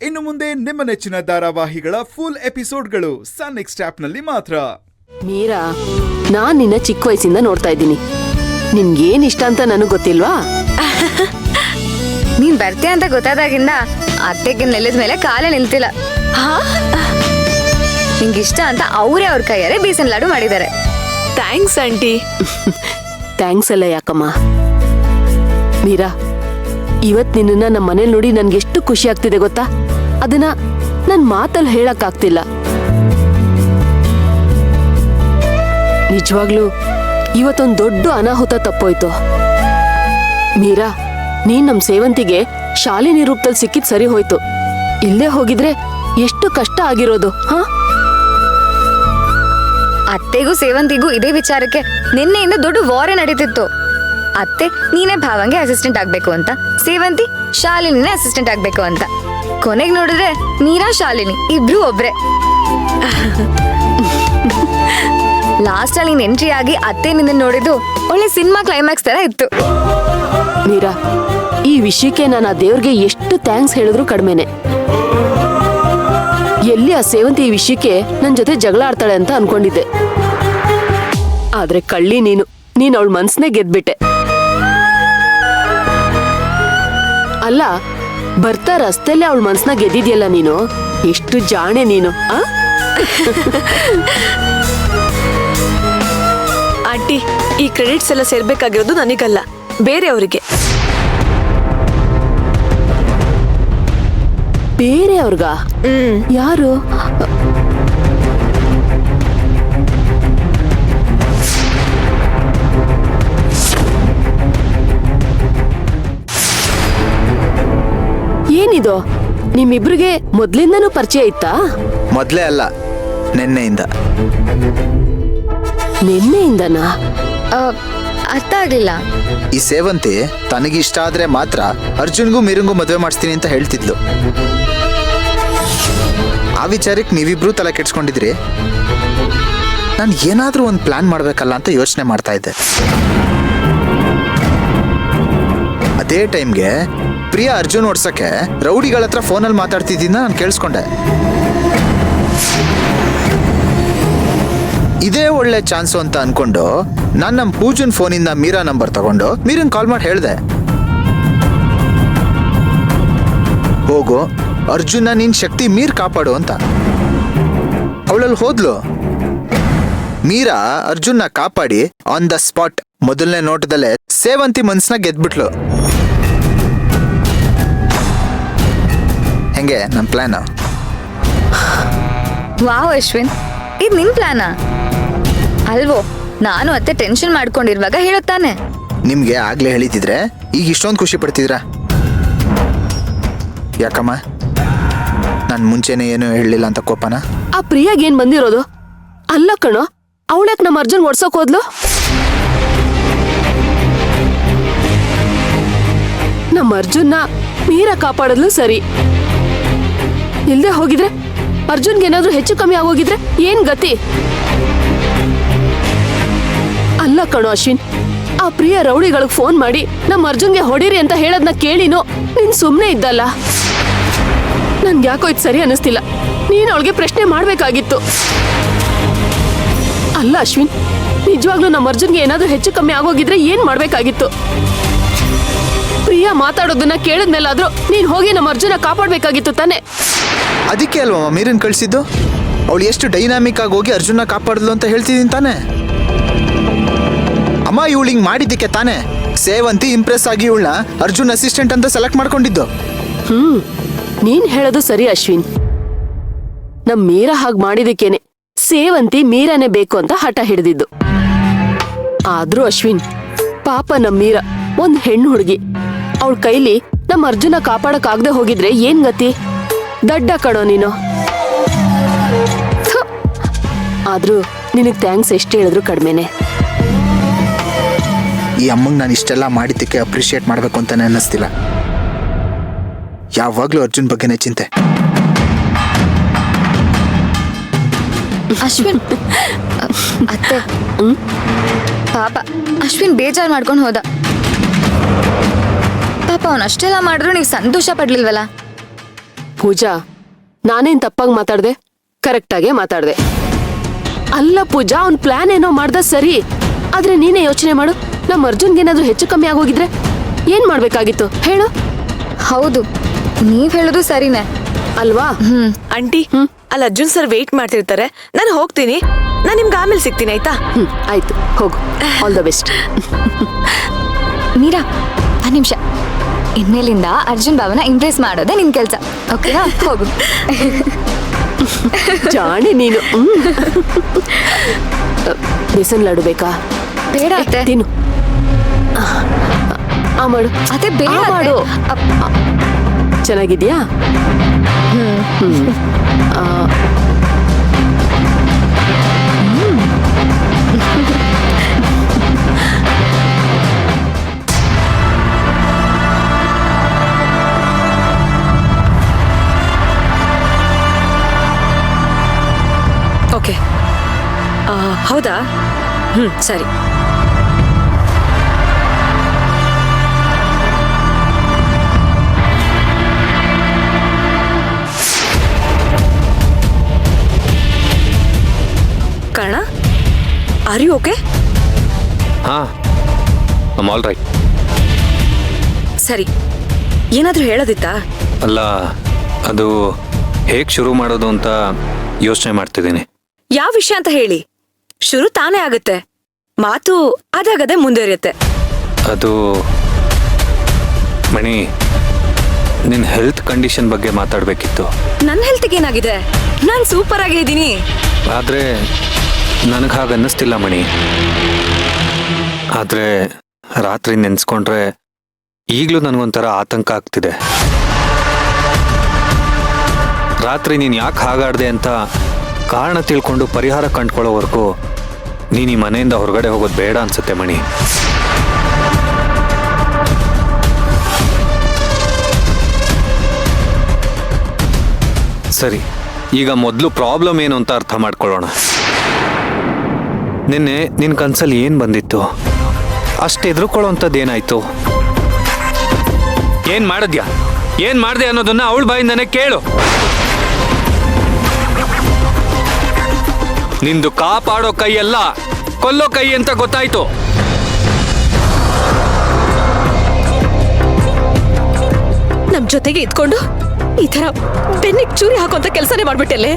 ಇನ್ನು ಮುಂದೆ ನಿಮ್ಮ ನೆಚ್ಚಿನ ಧಾರಾವಾಹಿಗಳ ಫುಲ್ ಎಪಿಸೋಡ್ಗಳು ಸನ್ ನೆಕ್ಸ್ಟ್ ಆಪ್ನಲ್ಲಿ ಮಾತ್ರ. ಮೀರಾ, ನಾನ್ ನಿನ್ನ ಚಿಕ್ಕ ವಯಸ್ಸಿಂದ ನೋಡ್ತಾ ಇದ್ದೀನಿ. ನಿನ್ಗೇನ್ ಇಷ್ಟ ಅಂತ ನನಗ್ ಗೊತ್ತಿಲ್ವಾ? ನೀನ್ ಬರ್ತೀಯ ಅಂತ ಗೊತ್ತಾದಾಗಿಂದ ಅತ್ತೆಗೆ ನೆಲದ ಮೇಲೆ ಕಾಲೇ ನಿಲ್ತಿಲ್ಲ. ನಿಂಗಿಷ್ಟ ಅಂತ ಅವರೇ ಅವ್ರ ಕೈಯಾರೆ ಬೇಸನ್ ಲಾಡು ಮಾಡಿದ್ದಾರೆ. Thanks aunty. ಥ್ಯಾಂಕ್ಸ್ ಅಲ್ಲ ಯಾಕಮ್ಮ. ಮೀರಾ, ಇವತ್ ನಿನ್ನ ನಮ್ಮ ಮನೇಲಿ ನೋಡಿ ನನ್ಗೆ ಎಷ್ಟು ಖುಷಿ ಆಗ್ತಿದೆ ಗೊತ್ತಾ? ಅದನ್ನ ನನ್ ಮಾತಲ್ಲಿ ಹೇಳಕ್ ಆಗ್ತಿಲ್ಲ. ನಿಜವಾಗ್ಲೂ ಇವತ್ತೊಂದ್ ದೊಡ್ಡ ಅನಾಹುತ ತಪ್ಪೋಯ್ತು. ಮೀರಾ, ನೀನ್ ನಮ್ ಸೇವಂತಿಗೆ ಶಾಲಿನಿ ರೂಪದಲ್ಲಿ ಸಿಕ್ಕಿದ್ ಸರಿ ಹೋಯ್ತು. ಇಲ್ಲೇ ಹೋಗಿದ್ರೆ ಎಷ್ಟು ಕಷ್ಟ ಆಗಿರೋದು. ಅತ್ತೆಗೂ ಸೇವಂತಿಗೂ ಇದೇ ವಿಚಾರಕ್ಕೆ ನಿನ್ನೆಯಿಂದ ದೊಡ್ಡ ವಾರೇ ನಡೀತಿತ್ತು. ಅತ್ತೆ ನೀನೇ ಭಾವಂಗೆ ಅಸಿಸ್ಟೆಂಟ್ ಆಗ್ಬೇಕು ಅಂತ, ಸೇವಂತಿ ಶಾಲಿನಿನೇ ಅಸಿಸ್ಟೆಂಟ್ ಆಗ್ಬೇಕು ಅಂತ. ಕೊನೆಗೆ ನೋಡಿದ್ರೆ ಮೀರಾ ಶಾಲಿನಿ ಇಬ್ರು ಒಬ್ರೆ. ಲಾಸ್ಟ್ ಅಲ್ಲಿ ನೀನ್ ಎಂಟ್ರಿ ಆಗಿ ಅತ್ತೆ ನಿನ್ನ ನೋಡಿದ್ದು ಒಳ್ಳೆ ಸಿನಿಮಾ ಕ್ಲೈಮ್ಯಾಕ್ಸ್ ತರ ಇತ್ತು. ಮೀರಾ, ಈ ವಿಷಯಕ್ಕೆ ನಾನು ಆ ದೇವ್ರಿಗೆ ಎಷ್ಟು ಥ್ಯಾಂಕ್ಸ್ ಹೇಳಿದ್ರು ಕಡಿಮೆನೆ. ಎಲ್ಲಿ ಆ ಸೇವಂತಿ ಈ ವಿಷಯಕ್ಕೆ ನನ್ ಜೊತೆ ಜಗಳ ಆಡ್ತಾಳೆ ಅಂತ ಅನ್ಕೊಂಡಿದ್ದೆ. ಆದ್ರೆ ಕಳ್ಳಿ ನೀನ್ ಅವಳ ಮನ್ಸನ್ನೇ ಗೆದ್ಬಿಟ್ಟೆ. ಅಲ್ಲ, ಬರ್ತಾ ರಸ್ತೆಲ್ಲೇ ಅವಳ ಮನ್ಸನ್ನ ಗೆದ್ದಿದ್ಯಲ್ಲ ನೀನು. ಎಷ್ಟು ಜಾಣೆ ನೀನು. ಆಂಟಿ, ಈ ಕ್ರೆಡಿಟ್ಸ್ ಎಲ್ಲ ಸೇರ್ಬೇಕಾಗಿರೋದು ನನಗಲ್ಲ, ಬೇರೆಯವರಿಗೆ. ಬೇರೆ ಅವ್ರಿಗ? ಯಾರು? ಏನಿದು? ನಿಮ್ಮಿಬ್ರಿಗೆ ಮೊದ್ಲಿಂದನೂ ಪರಿಚಯ ಇತ್ತಾ? ಮೊದ್ಲೇ ಅಲ್ಲ, ನಿನ್ನೆಯಿಂದ. ನಿನ್ನೆಯಿಂದನಾ? ಅರ್ಥ ಆಗ್ಲಿಲ್ಲ. ಈ ಸೇವಂತಿ ತನಗಿಷ್ಟ ಆದ್ರೆ ಮಾತ್ರ ಅರ್ಜುನ್ಗೂ ಮೀರಂಗೂ ಮದುವೆ ಮಾಡಿಸ್ತೀನಿ ಅಂತ ಹೇಳ್ತಿದ್ಲು. ಆ ವಿಚಾರಕ್ಕೆ ನೀವಿಬ್ರು ತಲೆ ಕೆಡ್ಸ್ಕೊಂಡಿದ್ರಿ. ನಾನು ಏನಾದ್ರೂ ಒಂದು ಪ್ಲಾನ್ ಮಾಡ್ಬೇಕಲ್ಲ ಅಂತ ಯೋಚನೆ ಮಾಡ್ತಾ ಇದ್ದೆ. ಅದೇ ಟೈಮ್ಗೆ ಪ್ರಿಯಾ ಅರ್ಜುನ್ ಓಡ್ಸಕ್ಕೆ ರೌಡಿಗಳ ಹತ್ರ ಫೋನಲ್ಲಿ ಮಾತಾಡ್ತಿದ್ದಿನ ನಾನು ಕೇಳಿಸ್ಕೊಂಡೆ. ಇದೇ ಒಳ್ಳೆ ಚಾನ್ಸು ಅಂತ ಅನ್ಕೊಂಡು ನಾನು ನಮ್ಮ ಪೂಜನ್ ಫೋನಿಂದ ಮೀರಾ ನಂಬರ್ ತಗೊಂಡು ಮೀರನ್ ಕಾಲ್ ಮಾಡಿ ಹೇಳ್ದೆ, ಹೋಗು ಅರ್ಜುನ ನಿನ್ ಶಕ್ತಿ ಮೀರ್ ಕಾಪಾಡು ಅಂತ. ಅವಳಲ್ಲಿ ಹೋದ್ಲು. ಮೀರಾ ಅರ್ಜುನ್ನ ಕಾಪಾಡಿ ಆನ್ ದ ಸ್ಪಾಟ್ ಮೊದಲನೇ ನೋಟದಲ್ಲೇ ಸೇವಂತಿ ಮನ್ಸನ್ನ ಗೆದ್ಬಿಟ್ಲು. ಹೆಂಗೆ ನಮ್ ಪ್ಲಾನ್? ವಾವ್ ಅಶ್ವಿನ್, ಇದ್ ನಿನ್ ಪ್ಲಾನಾ ಅಲ್ವೋ? ನಾನು ಅತ್ತೆ ಟೆನ್ಷನ್ ಮಾಡ್ಕೊಂಡಿರುವಾಗ ಹೇಳುತ್ತಾನೆ. ನಿಮ್ಗೆ ಆಗ್ಲೇ ಹೇಳಿದಿದ್ರೆ ಈಗ ಇಷ್ಟೊಂದು ಖುಷಿ ಪಡ್ತಿದ್ರ? ಯಾಕಮ್ಮ ನಾನು ಮುಂಚೆನೆ ಏನು ಹೇಳಲಿಲ್ಲ ಅಂತ ಕೋಪನ? ಆ ಪ್ರಿಯಾಗೇನ್ ಬಂದಿರೋದು? ಅಲ್ಲ ಕಣೋ, ಅವಳ್ಯಾಕ್ ನಮ್ಮ ಅರ್ಜುನ್ ಓಡ್ಸೋಕ್ ಹೋದ್ಲು? ನಮ್ಮ ಅರ್ಜುನ್ನ ಮೀರಾ ಕಾಪಾಡದ್ಲು ಸರಿ. ಇಲ್ದೆ ಹೋಗಿದ್ರೆ ಅರ್ಜುನ್ಗೆ ಏನಾದ್ರೂ ಹೆಚ್ಚು ಕಮ್ಮಿ ಆಗೋಗಿದ್ರೆ ಏನ್ ಗತಿ? ಅಲ್ಲ ಕಣೋ ಅಶ್ವಿನ್, ಆ ಪ್ರಿಯ ರೌಡಿಗಳಿಗೆ ಫೋನ್ ಮಾಡಿ ನಮ್ಮ ಅರ್ಜುನ್ಗೆ ಹೊಡೀರಿ ಅಂತ ಹೇಳದ್ನ ಕೇಳಿನೋ ನೀನ್ ಸುಮ್ನೆ ಇದ್ದಲ್ಲ. ನನ್ಗೆ ಯಾಕೋ ಇದು ಸರಿ ಅನಿಸ್ತಿಲ್ಲ. ನೀನ್ ಅವಳಿಗೆ ಪ್ರಶ್ನೆ ಮಾಡ್ಬೇಕಾಗಿತ್ತು. ಅಲ್ಲ ಅಶ್ವಿನ್, ನಿಜವಾಗ್ಲೂ ನಮ್ಮ ಅರ್ಜುನ್ಗೆ ಏನಾದ್ರೂ ಹೆಚ್ಚು ಕಮ್ಮಿ ಆಗೋಗಿದ್ರೆ ಏನ್ ಮಾಡ್ಬೇಕಾಗಿತ್ತು? ಪ್ರಿಯಾ ಮಾತಾಡೋದನ್ನ ಕೇಳಿದ್ಮೇಲಾದ್ರೂ ನೀನ್ ಹೋಗಿ ನಮ್ಮ ಅರ್ಜುನ ಕಾಪಾಡ್ಬೇಕಾಗಿತ್ತು ತಾನೆ? ಅದಕ್ಕೆ ಅಲ್ವಮ್ಮ ಮೀರನ್ ಕಳ್ಸಿದ್ದು. ಅವಳು ಎಷ್ಟು ಡೈನಾಮಿಕ್ ಆಗಿ ಹೋಗಿ ಅರ್ಜುನ ಕಾಪಾಡಲು ಅಂತ ಹೇಳ್ತಿದ್ದೀನಿ ತಾನೆ. ಅಮ್ಮ ಇವಳು ಹಿಂಗ್ ಮಾಡಿದ್ದಕ್ಕೆ ತಾನೆ ಸೇವಂತಿ ಇಂಪ್ರೆಸ್ ಆಗಿ ಇವಳನ್ನ ಅರ್ಜುನ್ ಅಸಿಸ್ಟೆಂಟ್ ಅಂತ ಸೆಲೆಕ್ಟ್ ಮಾಡ್ಕೊಂಡಿದ್ದು. ನೀನ್ ಹೇಳೋದು ಸರಿ ಅಶ್ವಿನ್. ನಮ್ ಮೀರಾ ಹಾಗೆ ಮಾಡಿದಕ್ಕೇನೆ ಸೇವಂತಿ ಮೀರಾನೇ ಬೇಕು ಅಂತ ಹಠ ಹಿಡಿದಿದ್ದು. ಆದ್ರೂ ಅಶ್ವಿನ್, ಪಾಪ ನಮ್ ಮೀರಾ ಒಂದ್ ಹೆಣ್ಣು ಹುಡುಗಿ. ಅವಳ ಕೈಲಿ ನಮ್ ಅರ್ಜುನ ಕಾಪಾಡಕ್ ಆಗದೆ ಹೋಗಿದ್ರೆ ಏನ್ ಗತಿ? ದಡ್ಡ ಕಣೋ ನೀನು. ಆದ್ರೂ ನಿನಗ್ ಥ್ಯಾಂಕ್ಸ್ ಎಷ್ಟು ಹೇಳಿದ್ರು ಕಡಿಮೆನೆ. ಈ ಅಮ್ಮಂಗೆ ನಾನು ಇಷ್ಟೆಲ್ಲ ಮಾಡಿದ್ದಕ್ಕೆ ಅಪ್ರಿಷಿಯೇಟ್ ಮಾಡಬೇಕು ಅಂತಾನೆ ಅನ್ನಿಸ್ತಿಲ್ಲ. ಯಾವಾಗ್ಲೂ ಅರ್ಜುನ್ ಬಗ್ಗೆನೇ ಚಿಂತೆ. ಅಶ್ವಿನ್ ಅತ್ತೆ, ಪಾಪ ಅಶ್ವಿನ್ ಬೇಜಾರು ಮಾಡ್ಕೊಂಡು ಹೋದ. ಪಾಪ ಅವನು ಅಷ್ಟೆಲ್ಲ ಮಾಡಿದ್ರು ನೀವು ಸಂತೋಷ ಪಡ್ಲಿಲ್ವಲ್ಲ? ಪೂಜಾ, ನಾನೇನ್ ತಪ್ಪಾಗಿ ಮಾತಾಡ್ದೆ? ಕರೆಕ್ಟಾಗೆ ಮಾತಾಡ್ದೆ. ಅಲ್ಲ ಪೂಜಾ, ಅವ್ನ್ ಪ್ಲಾನ್ ಏನೋ ಮಾಡ್ದ ಸರಿ, ಆದ್ರೆ ನೀನೇ ಯೋಚನೆ ಮಾಡು, ನಮ್ಮ ಅರ್ಜುನ್ಗೇನಾದ್ರೂ ಹೆಚ್ಚು ಕಮ್ಮಿ ಆಗೋಗಿದ್ರೆ ಏನ್ ಮಾಡ್ಬೇಕಾಗಿತ್ತು ಹೇಳು? ಹೌದು, ನೀವ್ ಹೇಳೋದು ಸರಿನೇ ಅಲ್ವಾ? ಆಂಟಿ ಅಲ್ಲಿ ಅರ್ಜುನ್ ಸರ್ ವೇಟ್ ಮಾಡ್ತಿರ್ತಾರೆ, ನಾನು ಹೋಗ್ತೀನಿ. ನಾನು ನಿಮ್ಗೆ ಆಮೇಲೆ ಸಿಗ್ತೀನಿ, ಆಯ್ತಾ? ಆಯ್ತು, ಹೋಗು. All the best. ಮೀರಾ, ಒಂದ್ ನಿಮಿಷ. ಇನ್ಮೇಲಿಂದ ಅರ್ಜುನ್ ಬಾವನ ಇಂಪ್ರೆಸ್ ಮಾಡೋದೇ ನಿನ್ ಕೆಲ್ಸ, ಓಕೆನಾ? ಹೋಗು. ಜಾಣಿ ನೀನು. ಬೇಸನ್ ಲಾಡು ಬೇಕಾ? ಬೇಡ ಅತ್ತೆ. ತಿನ್ನು. ಆ ಮಾಡು. ಅತ್ತೆ ಬೇಡ ಆ ಮಾಡು. ಚೆನ್ನಾಗಿದ್ಯಾ? ಓಕೆ, ಹೌದಾ? ಸರಿ. Karna, are you okay? I'm all right. ಸರಿ, ಏನಾದರೂ ಹೇಳೋದಿತ್ತಾ? ಅಲ್ಲ, ಅದು ಹೇಗೆ ಶುರು ಮಾಡೋದು ಅಂತ ಯೋಚನೆ ಮಾಡ್ತಿದ್ದೀನಿ. ಯಾವ ವಿಷಯ ಅಂತ ಹೇಳಿ, ಶುರು ತಾನೇ ಆಗುತ್ತೆ, ಮಾತು ಅದಾಗದೆ ಮುಂದುವರಿಯುತ್ತೆ. ಅದು ಮಣಿ, ನಿನ್ನ ಹೆಲ್ತ್ ಕಂಡೀಷನ್ ಬಗ್ಗೆ ಮಾತಾಡಬೇಕಿತ್ತು. ನನ್ನ ಹೆಲ್ತ್ಗೆ ಏನಾಗಿದೆ? ನಾನು ಸೂಪರ್ ಆಗೇ ಇದ್ದೀನಿ. ಆದರೆ ನನಗೆ ಹಾಗೆ ಅನ್ನಿಸ್ತಿಲ್ಲ ಮಣಿ. ಆದರೆ ರಾತ್ರಿ ನೆನೆಸ್ಕೊಂಡ್ರೆ ಈಗಲೂ ನನಗೊಂಥರ ಆತಂಕ ಆಗ್ತಿದೆ. ರಾತ್ರಿ ನೀನು ಯಾಕೆ ಹಾಗಾಡ್ದೆ ಅಂತ ಕಾರಣ ತಿಳ್ಕೊಂಡು ಪರಿಹಾರ ಕಂಡ್ಕೊಳ್ಳೋವರೆಗೂ ನೀನು ಈ ಮನೆಯಿಂದ ಹೊರಗಡೆ ಹೋಗೋದು ಬೇಡ ಅನ್ಸುತ್ತೆ ಮಣಿ. ಸರಿ, ಈಗ ಮೊದಲು ಪ್ರಾಬ್ಲಮ್ ಏನು ಅಂತ ಅರ್ಥ ಮಾಡ್ಕೊಳ್ಳೋಣ. ನಿನ್ನೆ ನಿನ್ನ ಕನ್ಸಲ್ಲಿ ಏನು ಬಂದಿತ್ತು? ಅಷ್ಟು ಎದುರುಕೊಳ್ಳೋಂಥದ್ದು ಏನಾಯ್ತು? ಏನು ಮಾಡಿದ್ಯಾ, ಏನು ಮಾಡಿದೆ ಅನ್ನೋದನ್ನ ಅವಳ ಬಾಯಿಂದಾನೆ ಕೇಳು. ನಿಂದು ಕಾಪಾಡೋ ಕೈಯಲ್ಲ, ಕೊಲ್ಲೋ ಕೈ ಅಂತ ಗೊತ್ತಾಯ್ತು. ನಮ್ ಜೊತೆಗೆ ಇದ್ಕೊಂಡು ಈ ತರ ಬೆನ್ನಿಗೆ ಚೂರಿ ಹಾಕುವಂತ ಕೆಲಸನೇ ಮಾಡ್ಬಿಟ್ಟೆಲ್ಲೇ.